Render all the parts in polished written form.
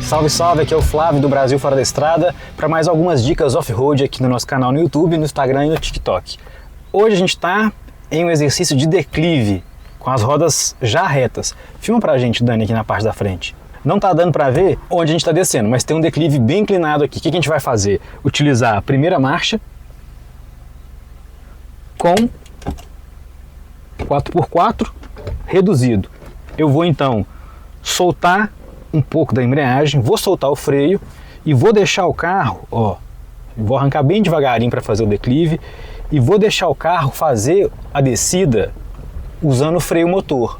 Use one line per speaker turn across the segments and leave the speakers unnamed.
Salve, salve, aqui é o Flávio do Brasil Fora da Estrada para mais algumas dicas off-road aqui no nosso canal no YouTube, no Instagram e no TikTok. Hoje a gente está em um exercício de declive, com as rodas já retas. Filma pra gente, Dani, aqui na parte da frente. Não tá dando para ver onde a gente está descendo, mas tem um declive bem inclinado aqui. O que a gente vai fazer? Utilizar a primeira marcha com 4x4 reduzido. Eu vou então soltar um pouco da embreagem, vou soltar o freio e vou deixar o carro, ó, vou arrancar bem devagarinho para fazer o declive e vou deixar o carro fazer a descida usando o freio motor.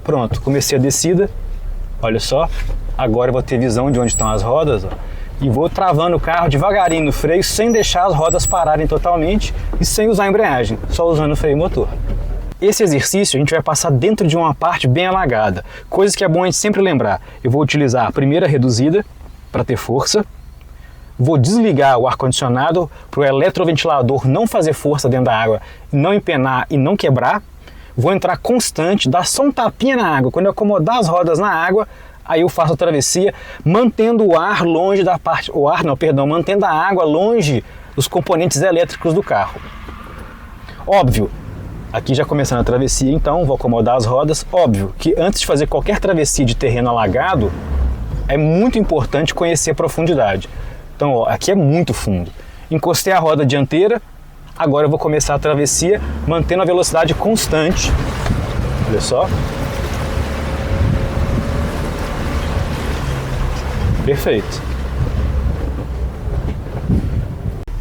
Pronto, comecei a descida, olha só, agora eu vou ter visão de onde estão as rodas, ó, e vou travando o carro devagarinho no freio sem deixar as rodas pararem totalmente e sem usar a embreagem, só usando o freio motor. Esse exercício a gente vai passar dentro de uma parte bem alagada, coisas que é bom a gente sempre lembrar. Eu vou utilizar a primeira reduzida para ter força, vou desligar o ar-condicionado para o eletroventilador não fazer força dentro da água, não empenar e não quebrar, vou entrar constante, dar só um tapinha na água, quando eu acomodar as rodas na água, aí eu faço a travessia, mantendo o ar longe da parte, mantendo a água longe dos componentes elétricos do carro. Óbvio, aqui já começando a travessia, então vou acomodar as rodas. Óbvio que antes de fazer qualquer travessia de terreno alagado, é muito importante conhecer a profundidade. Então, ó, aqui é muito fundo. Encostei a roda dianteira, agora eu vou começar a travessia mantendo a velocidade constante. Olha só. Perfeito.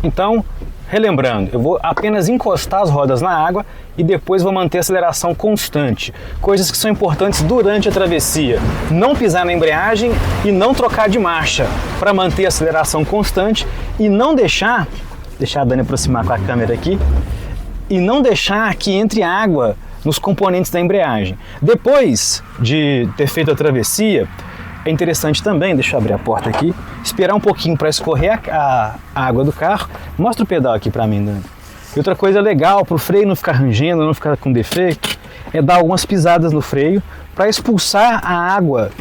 Então, relembrando, eu vou apenas encostar as rodas na água e depois vou manter a aceleração constante. Coisas que são importantes durante a travessia. Não pisar na embreagem e não trocar de marcha para manter a aceleração constante e não deixar a Dani aproximar com a câmera aqui, e não deixar que entre água nos componentes da embreagem. Depois de ter feito a travessia, é interessante também, deixa eu abrir a porta aqui, esperar um pouquinho para escorrer a água do carro. Mostra o pedal aqui para mim, Dani. E outra coisa legal, para o freio não ficar rangendo, não ficar com defeito, é dar algumas pisadas no freio para expulsar a água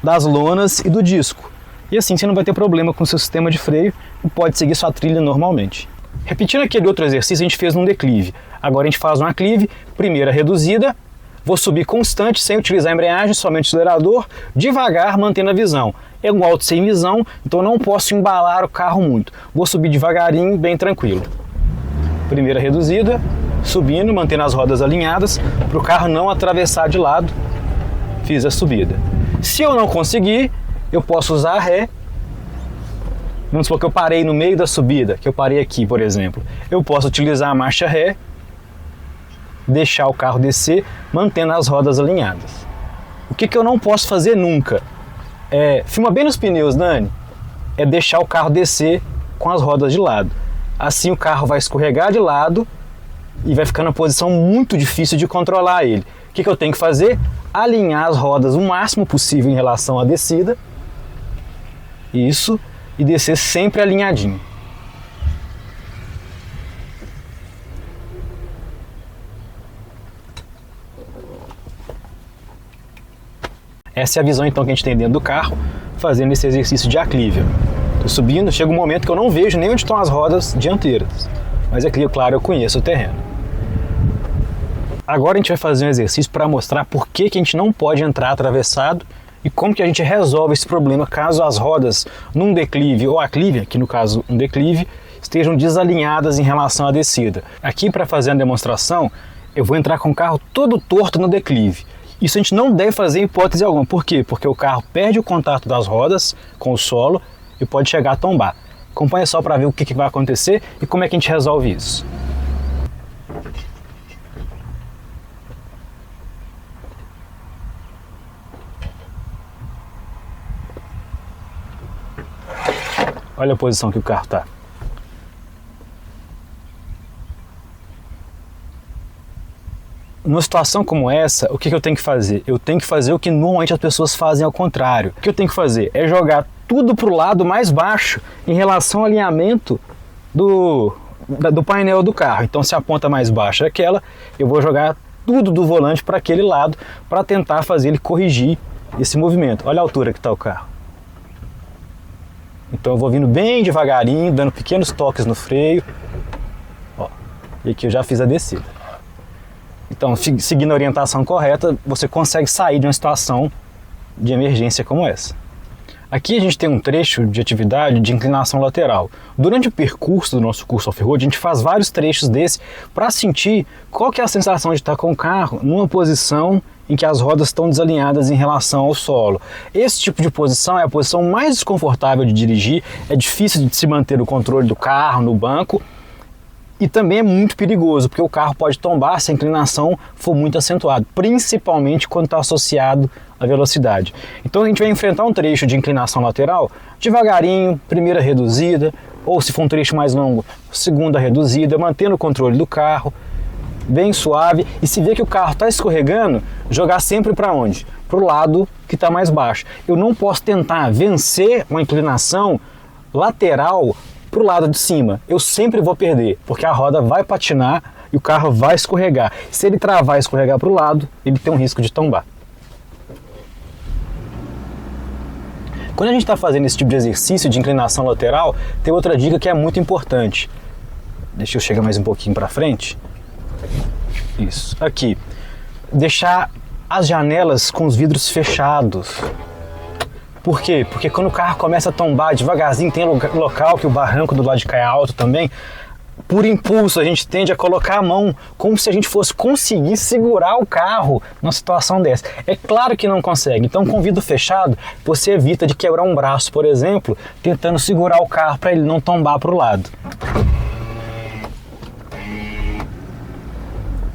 das lonas e do disco. E assim você não vai ter problema com o seu sistema de freio e pode seguir sua trilha normalmente. Repetindo aquele outro exercício, a gente fez num declive. Agora a gente faz um aclive, primeira reduzida, vou subir constante, sem utilizar a embreagem, somente o acelerador, devagar, mantendo a visão. É um alto sem visão, então não posso embalar o carro muito. Vou subir devagarinho, bem tranquilo. Primeira reduzida, subindo, mantendo as rodas alinhadas, para o carro não atravessar de lado. Fiz a subida. Se eu não conseguir, eu posso usar a ré. Vamos supor que eu parei no meio da subida, que eu parei aqui, por exemplo. Eu posso utilizar a marcha ré, deixar o carro descer, mantendo as rodas alinhadas. O que eu não posso fazer nunca? Filma bem nos pneus, Dani. É deixar o carro descer com as rodas de lado. Assim o carro vai escorregar de lado e vai ficar numa posição muito difícil de controlar ele. O que eu tenho que fazer? Alinhar as rodas o máximo possível em relação à descida. Isso. E descer sempre alinhadinho. Essa é a visão então que a gente tem dentro do carro, fazendo esse exercício de aclive. Estou subindo, chega um momento que eu não vejo nem onde estão as rodas dianteiras. Mas é claro, eu conheço o terreno. Agora a gente vai fazer um exercício para mostrar por que a gente não pode entrar atravessado e como que a gente resolve esse problema caso as rodas num declive ou aclive, aqui no caso um declive, estejam desalinhadas em relação à descida. Aqui, para fazer a demonstração, eu vou entrar com o carro todo torto no declive. Isso a gente não deve fazer em hipótese alguma. Por quê? Porque o carro perde o contato das rodas com o solo e pode chegar a tombar. Acompanha só para ver o que vai acontecer e como é que a gente resolve isso. Olha a posição que o carro está. Numa situação como essa, o que eu tenho que fazer? Eu tenho que fazer o que normalmente as pessoas fazem ao contrário. O que eu tenho que fazer é jogar tudo para o lado mais baixo em relação ao alinhamento do painel do carro. Então, se a ponta mais baixa é aquela, eu vou jogar tudo do volante para aquele lado para tentar fazer ele corrigir esse movimento. Olha a altura que está o carro. Então eu vou vindo bem devagarinho, dando pequenos toques no freio. Ó, e aqui eu já fiz a descida. Então, seguindo a orientação correta, você consegue sair de uma situação de emergência como essa. Aqui a gente tem um trecho de atividade de inclinação lateral. Durante o percurso do nosso curso off-road, a gente faz vários trechos desse para sentir qual que é a sensação de estar com o carro numa posição em que as rodas estão desalinhadas em relação ao solo. Esse tipo de posição é a posição mais desconfortável de dirigir, é difícil de se manter o controle do carro no banco e também é muito perigoso, porque o carro pode tombar se a inclinação for muito acentuada, principalmente quando está associado à velocidade. Então a gente vai enfrentar um trecho de inclinação lateral devagarinho, primeira reduzida, ou se for um trecho mais longo, segunda reduzida, mantendo o controle do carro, bem suave, e se vê que o carro está escorregando, jogar sempre para onde? Para o lado que está mais baixo. Eu não posso tentar vencer uma inclinação lateral para o lado de cima. Eu sempre vou perder, porque a roda vai patinar e o carro vai escorregar. Se ele travar e escorregar para o lado, ele tem um risco de tombar. Quando a gente está fazendo esse tipo de exercício de inclinação lateral, tem outra dica que é muito importante. Deixa eu chegar mais um pouquinho para frente. Isso, aqui. Deixar as janelas com os vidros fechados. Por quê? Porque quando o carro começa a tombar devagarzinho, tem local que o barranco do lado de cá é alto também, por impulso a gente tende a colocar a mão como se a gente fosse conseguir segurar o carro numa situação dessa. É claro que não consegue, então com o vidro fechado você evita de quebrar um braço, por exemplo, tentando segurar o carro para ele não tombar para o lado.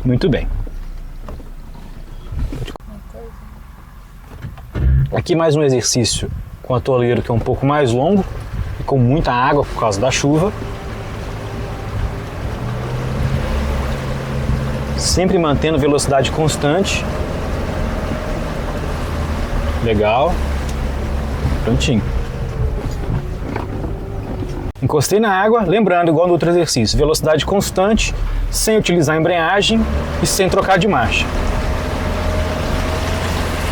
Muito bem. Aqui mais um exercício com o atoleiro que é um pouco mais longo e com muita água por causa da chuva. Sempre mantendo velocidade constante. Legal. Prontinho. Encostei na água, lembrando, igual no outro exercício, velocidade constante, sem utilizar a embreagem e sem trocar de marcha.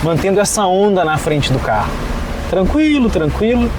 Mantendo essa onda na frente do carro. Tranquilo, tranquilo.